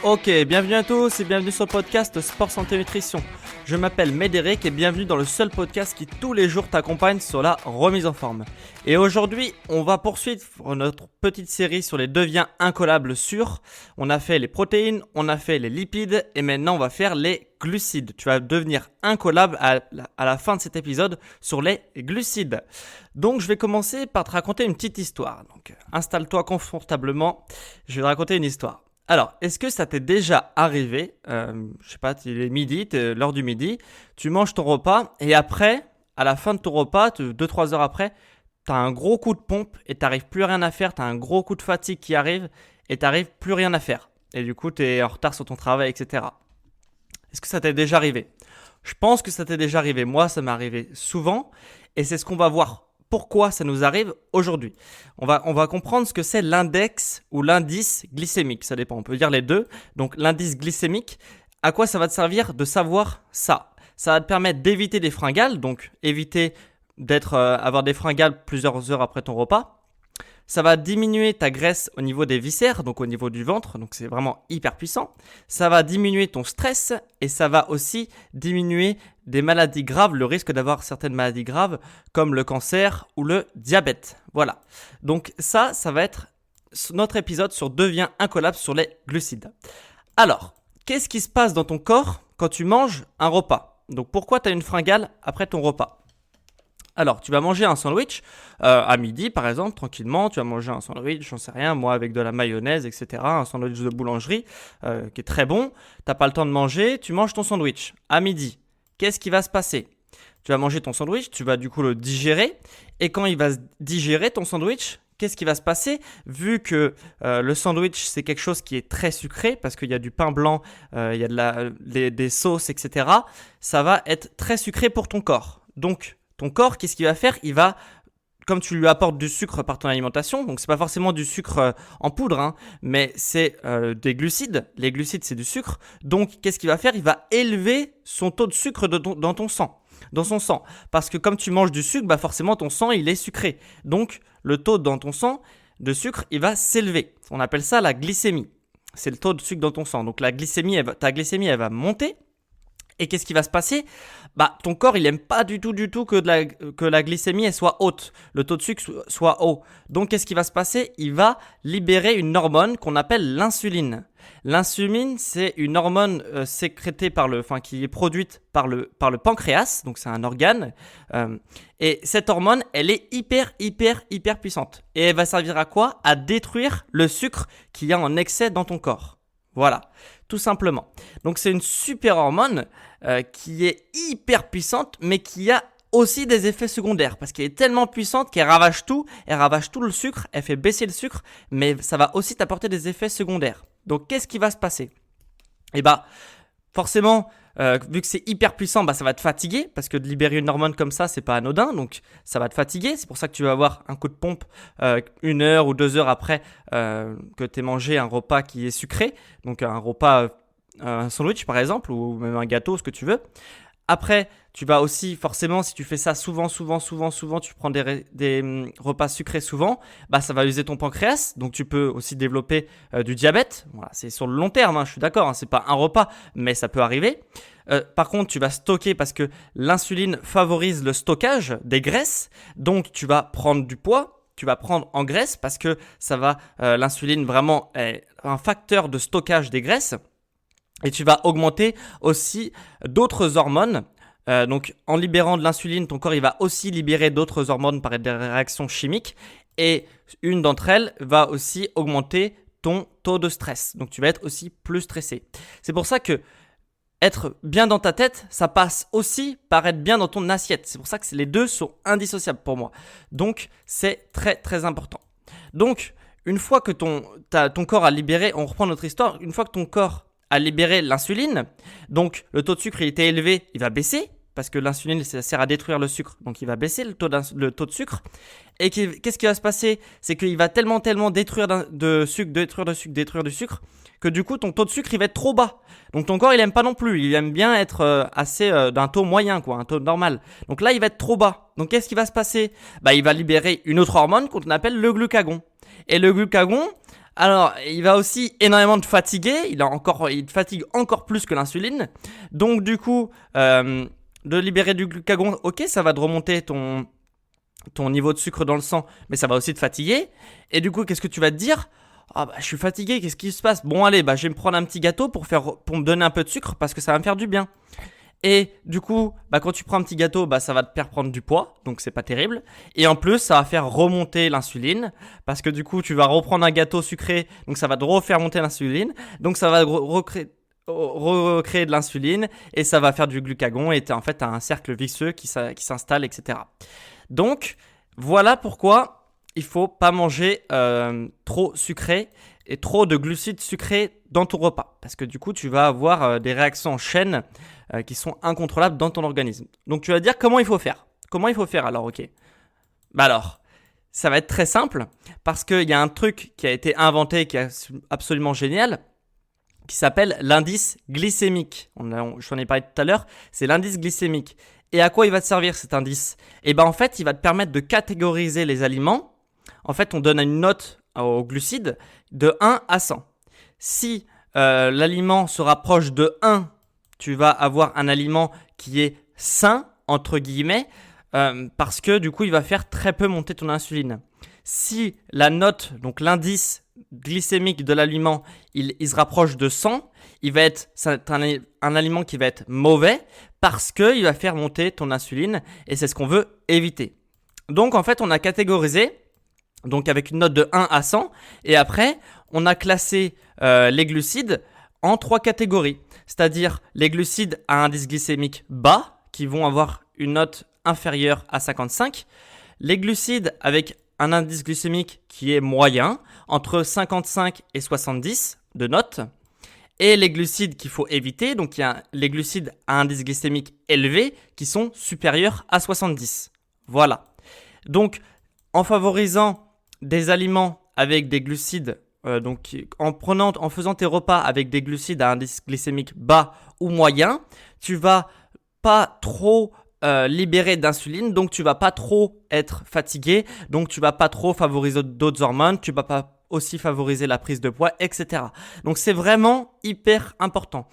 Ok, bienvenue à tous et bienvenue sur le podcast Sport Santé Nutrition. Je m'appelle Médéric et bienvenue dans le seul podcast qui tous les jours t'accompagne sur la remise en forme. Et aujourd'hui, on va poursuivre notre petite série sur les deviens incollables sûrs. On a fait les protéines, on a fait les lipides et maintenant on va faire les glucides. Tu vas devenir incollable à la fin de cet épisode sur les glucides. Donc je vais commencer par te raconter une petite histoire. Donc installe-toi confortablement, je vais te raconter une histoire. Alors, est-ce que ça t'est déjà arrivé, je sais pas, il est midi, l'heure du midi, tu manges ton repas et après, à la fin de ton repas, 2-3 heures après, tu as un gros coup de pompe et tu n'arrives plus rien à faire, tu as un gros coup de fatigue qui arrive et tu n'arrives plus rien à faire. Et du coup, tu es en retard sur ton travail, etc. Est-ce que ça t'est déjà arrivé ? Je pense que ça t'est déjà arrivé. Moi, ça m'est arrivé souvent et c'est ce qu'on va voir. Pourquoi ça nous arrive aujourd'hui ? On va comprendre ce que c'est l'index ou l'indice glycémique. Ça dépend, on peut dire les deux. Donc l'indice glycémique, à quoi ça va te servir de savoir ça ? Ça va te permettre d'éviter des fringales, donc éviter avoir des fringales plusieurs heures après ton repas. Ça va diminuer ta graisse au niveau des viscères, donc au niveau du ventre, donc c'est vraiment hyper puissant. Ça va diminuer ton stress et ça va aussi diminuer des maladies graves, le risque d'avoir certaines maladies graves comme le cancer ou le diabète. Voilà. Donc ça va être notre épisode sur devient incollable sur les glucides. Alors, qu'est-ce qui se passe dans ton corps quand tu manges un repas ? Donc pourquoi tu as une fringale après ton repas ? Alors, tu vas manger un sandwich à midi, par exemple, tranquillement. Tu vas manger un sandwich, j'en sais rien, moi, avec de la mayonnaise, etc. Un sandwich de boulangerie qui est très bon. Tu n'as pas le temps de manger, tu manges ton sandwich à midi. Qu'est-ce qui va se passer ? Tu vas manger ton sandwich, tu vas du coup le digérer. Et quand il va se digérer, ton sandwich, qu'est-ce qui va se passer ? Vu que le sandwich, c'est quelque chose qui est très sucré, parce qu'il y a du pain blanc, il y a des sauces, etc. Ça va être très sucré pour ton corps. Donc, ton corps, qu'est-ce qu'il va faire ? Il va, comme tu lui apportes du sucre par ton alimentation, donc c'est pas forcément du sucre en poudre, mais c'est des glucides. Les glucides, c'est du sucre. Donc, qu'est-ce qu'il va faire ? Il va élever son taux de sucre dans ton sang, dans son sang. Parce que comme tu manges du sucre, forcément ton sang, il est sucré. Donc, le taux dans ton sang de sucre, il va s'élever. On appelle ça la glycémie. C'est le taux de sucre dans ton sang. Donc, ta glycémie, elle va monter. Et qu'est-ce qui va se passer ? Ton corps, il aime pas du tout que la glycémie elle soit haute, le taux de sucre soit haut. Donc, qu'est-ce qui va se passer ? Il va libérer une hormone qu'on appelle l'insuline. L'insuline, c'est une hormone sécrétée qui est produite par le pancréas, donc c'est un organe. Et cette hormone, elle est hyper puissante. Et elle va servir à quoi ? À détruire le sucre qu'il y a en excès dans ton corps. Voilà, tout simplement. Donc c'est une super hormone qui est hyper puissante, mais qui a aussi des effets secondaires parce qu'elle est tellement puissante qu'elle ravage tout, le sucre, elle fait baisser le sucre, mais ça va aussi t'apporter des effets secondaires. Donc qu'est-ce qui va se passer ? Forcément, vu que c'est hyper puissant, ça va te fatiguer parce que de libérer une hormone comme ça, c'est pas anodin, donc ça va te fatiguer. C'est pour ça que tu vas avoir un coup de pompe 1 heure ou 2 heures après que tu aies mangé un repas qui est sucré, donc un repas, un sandwich par exemple, ou même un gâteau, ce que tu veux. Après, tu vas aussi forcément, si tu fais ça souvent, tu prends des repas sucrés souvent, ça va user ton pancréas. Donc, tu peux aussi développer du diabète. Voilà, c'est sur le long terme, je suis d'accord, c'est pas un repas, mais ça peut arriver. Par contre, tu vas stocker parce que l'insuline favorise le stockage des graisses. Donc, tu vas prendre du poids. Tu vas prendre en graisse parce que l'insuline vraiment est un facteur de stockage des graisses. Et tu vas augmenter aussi d'autres hormones. Donc, en libérant de l'insuline, ton corps il va aussi libérer d'autres hormones par des réactions chimiques. Et une d'entre elles va aussi augmenter ton taux de stress. Donc, tu vas être aussi plus stressé. C'est pour ça que être bien dans ta tête, ça passe aussi par être bien dans ton assiette. C'est pour ça que les deux sont indissociables pour moi. Donc, c'est très, très important. Donc, une fois que ton corps a libéré, on reprend notre histoire, une fois que ton corps a libéré l'insuline, donc le taux de sucre il était élevé, il va baisser, parce que l'insuline, ça sert à détruire le sucre. Donc, il va baisser le taux de sucre. Et qu'est-ce qui va se passer? C'est qu'il va tellement détruire de sucre, que du coup, ton taux de sucre, il va être trop bas. Donc, ton corps, il aime pas non plus. Il aime bien être assez d'un taux moyen, quoi, un taux normal. Donc là, il va être trop bas. Donc, qu'est-ce qui va se passer? Il va libérer une autre hormone qu'on appelle le glucagon. Et le glucagon, alors, il va aussi énormément te fatiguer. Il te fatigue encore plus que l'insuline. Donc, du coup, de libérer du glucagon, ok, ça va te remonter ton niveau de sucre dans le sang, mais ça va aussi te fatiguer. Et du coup, qu'est-ce que tu vas te dire? Ah je suis fatigué, qu'est-ce qui se passe? Bon allez, je vais me prendre un petit gâteau pour me donner un peu de sucre parce que ça va me faire du bien. Et du coup, quand tu prends un petit gâteau, ça va te faire prendre du poids, donc c'est pas terrible. Et en plus, ça va faire remonter l'insuline parce que du coup, tu vas reprendre un gâteau sucré, donc ça va te refaire monter l'insuline. Donc ça va recréer de l'insuline et ça va faire du glucagon et t'as un cercle vicieux qui s'installe, etc. Donc, voilà pourquoi il faut pas manger trop sucré et trop de glucides sucrés dans ton repas. Parce que du coup, tu vas avoir des réactions en chaîne qui sont incontrôlables dans ton organisme. Donc, tu vas dire comment il faut faire. Comment il faut faire alors, ok? Alors, ça va être très simple parce qu'il y a un truc qui a été inventé qui est absolument génial qui s'appelle l'indice glycémique. Je t'en ai parlé tout à l'heure, c'est l'indice glycémique. Et à quoi il va te servir cet indice? En fait, il va te permettre de catégoriser les aliments. En fait, on donne une note aux glucides de 1 à 100. Si l'aliment se rapproche de 1, tu vas avoir un aliment qui est sain, entre guillemets, parce que du coup, il va faire très peu monter ton insuline. Si la note, donc l'indice glycémique de l'aliment, il se rapproche de 100, c'est un aliment qui va être mauvais parce qu'il va faire monter ton insuline et c'est ce qu'on veut éviter. Donc en fait, on a catégorisé donc avec une note de 1 à 100 et après, on a classé les glucides en 3 catégories. C'est-à-dire les glucides à indice glycémique bas qui vont avoir une note inférieure à 55, les glucides avec un indice glycémique qui est moyen, entre 55 et 70 de notes, et les glucides qu'il faut éviter, donc il y a les glucides à indice glycémique élevé qui sont supérieurs à 70. Voilà. Donc, en favorisant des aliments avec des glucides, en faisant tes repas avec des glucides à indice glycémique bas ou moyen, tu vas pas trop libérer d'insuline, donc tu vas pas trop être fatigué, donc tu vas pas trop favoriser d'autres hormones, tu vas pas aussi favoriser la prise de poids, etc. Donc c'est vraiment hyper important.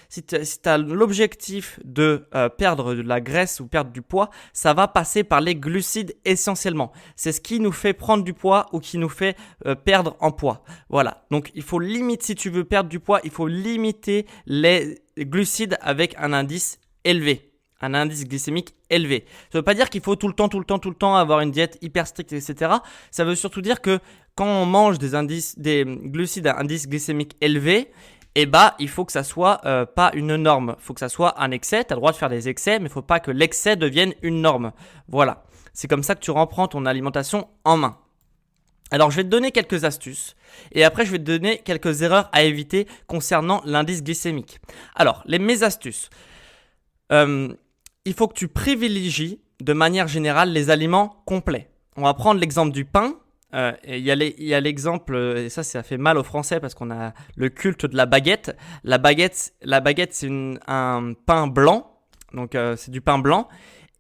Si tu as l'objectif de perdre de la graisse ou perdre du poids, ça va passer par les glucides essentiellement. C'est ce qui nous fait prendre du poids ou qui nous fait perdre en poids. Voilà, donc il faut limiter, si tu veux perdre du poids, il faut limiter les glucides avec un indice élevé. Un indice glycémique élevé. Ça ne veut pas dire qu'il faut tout le temps avoir une diète hyper stricte, etc. Ça veut surtout dire que quand on mange des glucides à indice glycémique élevé, il faut que ça soit pas une norme. Il faut que ça soit un excès. Tu as le droit de faire des excès, mais il ne faut pas que l'excès devienne une norme. Voilà. C'est comme ça que tu reprends ton alimentation en main. Alors, je vais te donner quelques astuces et après, je vais te donner quelques erreurs à éviter concernant l'indice glycémique. Alors, mes astuces. Il faut que tu privilégies de manière générale les aliments complets. On va prendre l'exemple du pain. Il y a l'exemple, et ça fait mal aux Français parce qu'on a le culte de la baguette. La baguette c'est un pain blanc, donc c'est du pain blanc.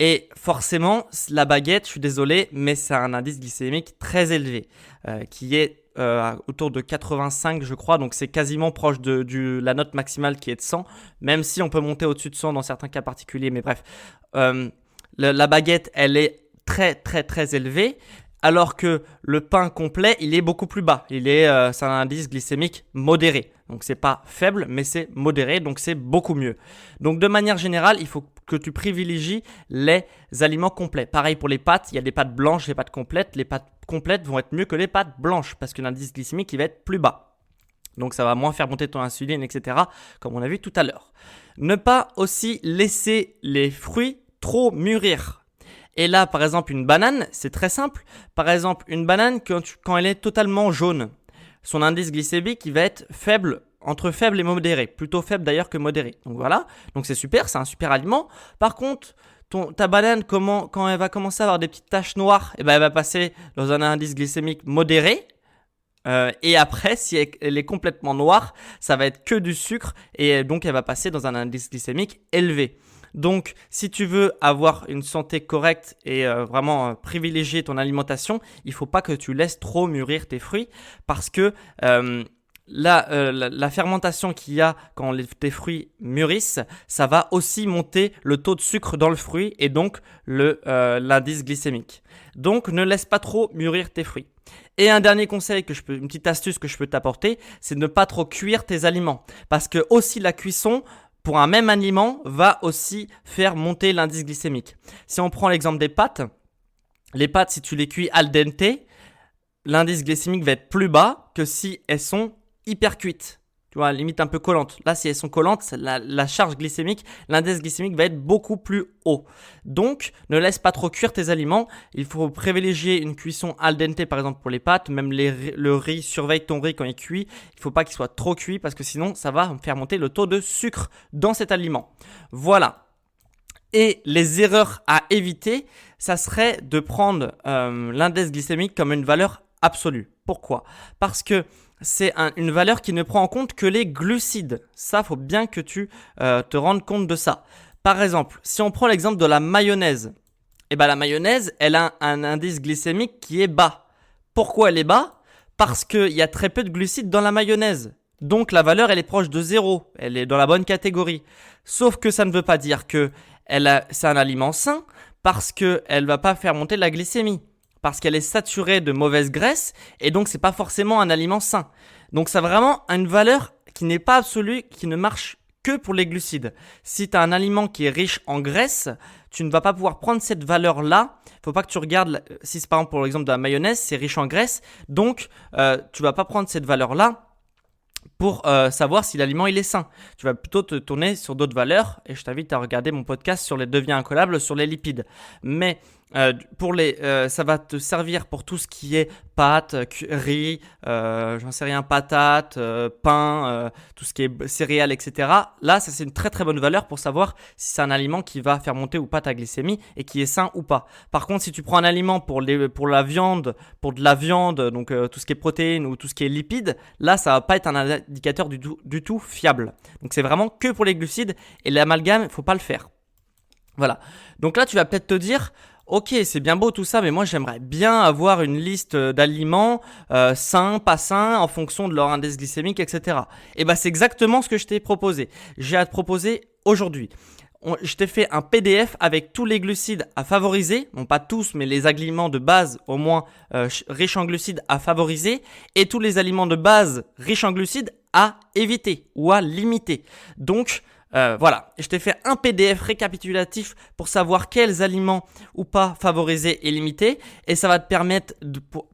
Et forcément, la baguette, je suis désolé, mais c'est un indice glycémique très élevé, qui est autour de 85, je crois. Donc, c'est quasiment proche de la note maximale qui est de 100, même si on peut monter au-dessus de 100 dans certains cas particuliers. Mais bref, la baguette, elle est très, très, très élevée, alors que le pain complet, il est beaucoup plus bas. C'est un indice glycémique modéré. Donc, c'est pas faible, mais c'est modéré, donc c'est beaucoup mieux. Donc, de manière générale, il faut que tu privilégies les aliments complets. Pareil pour les pâtes, il y a des pâtes blanches, des pâtes complètes. Les pâtes complètes vont être mieux que les pâtes blanches parce que l'indice glycémique, il va être plus bas. Donc, ça va moins faire monter ton insuline, etc., comme on a vu tout à l'heure. Ne pas aussi laisser les fruits trop mûrir. Et là, par exemple, une banane, c'est très simple. Par exemple, une banane, quand elle est totalement jaune, son indice glycémique, il va être faible entre faible et modéré. Plutôt faible d'ailleurs que modéré. Donc voilà, donc c'est super, c'est un super aliment. Par contre, ta banane, quand elle va commencer à avoir des petites taches noires, elle va passer dans un indice glycémique modéré. Et après, si elle est complètement noire, ça va être que du sucre et donc elle va passer dans un indice glycémique élevé. Donc, si tu veux avoir une santé correcte et vraiment privilégier ton alimentation, il ne faut pas que tu laisses trop mûrir tes fruits parce que la fermentation qu'il y a quand tes fruits mûrissent, ça va aussi monter le taux de sucre dans le fruit et donc l'indice glycémique. Donc, ne laisse pas trop mûrir tes fruits. Et un dernier conseil, une petite astuce que je peux t'apporter, c'est de ne pas trop cuire tes aliments. Parce que aussi la cuisson, pour un même aliment, va aussi faire monter l'indice glycémique. Si on prend l'exemple des pâtes, les pâtes, si tu les cuis al dente, l'indice glycémique va être plus bas que si elles sont hyper cuites. Tu vois, limite un peu collantes. Là, si elles sont collantes, la charge glycémique, l'indice glycémique va être beaucoup plus haut. Donc, ne laisse pas trop cuire tes aliments. Il faut privilégier une cuisson al dente, par exemple, pour les pâtes. Même le riz, surveille ton riz quand il cuit. Il ne faut pas qu'il soit trop cuit parce que sinon, ça va faire monter le taux de sucre dans cet aliment. Voilà. Et les erreurs à éviter, ça serait de prendre l'indice glycémique comme une valeur absolue. Pourquoi ? Parce que c'est une valeur qui ne prend en compte que les glucides. Ça, faut bien que tu te rendes compte de ça. Par exemple, si on prend l'exemple de la mayonnaise, la mayonnaise, elle a un indice glycémique qui est bas. Pourquoi elle est bas ? Parce qu'il y a très peu de glucides dans la mayonnaise. Donc la valeur, elle est proche de 0. Elle est dans la bonne catégorie. Sauf que ça ne veut pas dire que c'est un aliment sain parce qu'elle ne va pas faire monter la glycémie. Parce qu'elle est saturée de mauvaise graisse et donc c'est pas forcément un aliment sain. Donc ça a vraiment une valeur qui n'est pas absolue, qui ne marche que pour les glucides. Si tu as un aliment qui est riche en graisse, tu ne vas pas pouvoir prendre cette valeur-là. Il ne faut pas que tu regardes, si c'est par exemple pour l'exemple de la mayonnaise, c'est riche en graisse, donc tu ne vas pas prendre cette valeur-là pour savoir si l'aliment il est sain. Tu vas plutôt te tourner sur d'autres valeurs et je t'invite à regarder mon podcast sur les deviens incollables sur les lipides. Mais ça va te servir pour tout ce qui est pâtes, riz, j'en sais rien, patates, pain, tout ce qui est céréales, etc. Là, ça c'est une très très bonne valeur pour savoir si c'est un aliment qui va faire monter ou pas ta glycémie et qui est sain ou pas. Par contre, si tu prends un aliment pour la viande, pour de la viande, donc tout ce qui est protéines ou tout ce qui est lipides, là ça va pas être un indicateur du tout fiable. Donc c'est vraiment que pour les glucides et l'amalgame, il faut pas le faire. Voilà. Donc là, tu vas peut-être te dire, ok, c'est bien beau tout ça, mais moi j'aimerais bien avoir une liste d'aliments sains, pas sains, en fonction de leur indice glycémique, etc. Et c'est exactement ce que je t'ai proposé. J'ai à te proposer aujourd'hui. Je t'ai fait un PDF avec tous les glucides à favoriser, non pas tous, mais les aliments de base au moins riches en glucides à favoriser et tous les aliments de base riches en glucides à éviter ou à limiter. Donc, voilà, je t'ai fait un PDF récapitulatif pour savoir quels aliments ou pas favoriser et limiter et ça va te permettre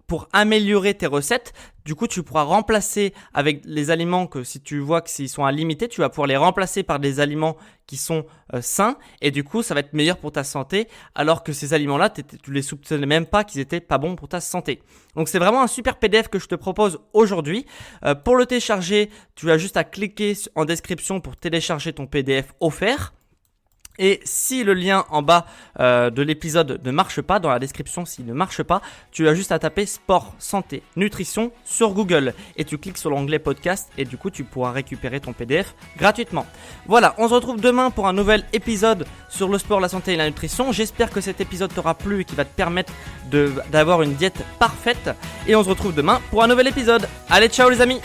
pour améliorer tes recettes. Du coup, tu pourras remplacer avec les aliments que si tu vois que s'ils sont à limiter, tu vas pouvoir les remplacer par des aliments qui sont sains et du coup, ça va être meilleur pour ta santé alors que ces aliments-là, tu les soupçonnais même pas qu'ils étaient pas bons pour ta santé. Donc, c'est vraiment un super PDF que je te propose aujourd'hui. Pour le télécharger, tu as juste à cliquer en description pour télécharger ton PDF offert. Et si le lien en bas de l'épisode ne marche pas, dans la description s'il ne marche pas, tu as juste à taper sport, santé, nutrition sur Google et tu cliques sur l'onglet podcast et du coup tu pourras récupérer ton PDF gratuitement. Voilà, on se retrouve demain pour un nouvel épisode sur le sport, la santé et la nutrition. J'espère que cet épisode t'aura plu et qu'il va te permettre d'avoir une diète parfaite et on se retrouve demain pour un nouvel épisode. Allez, ciao les amis!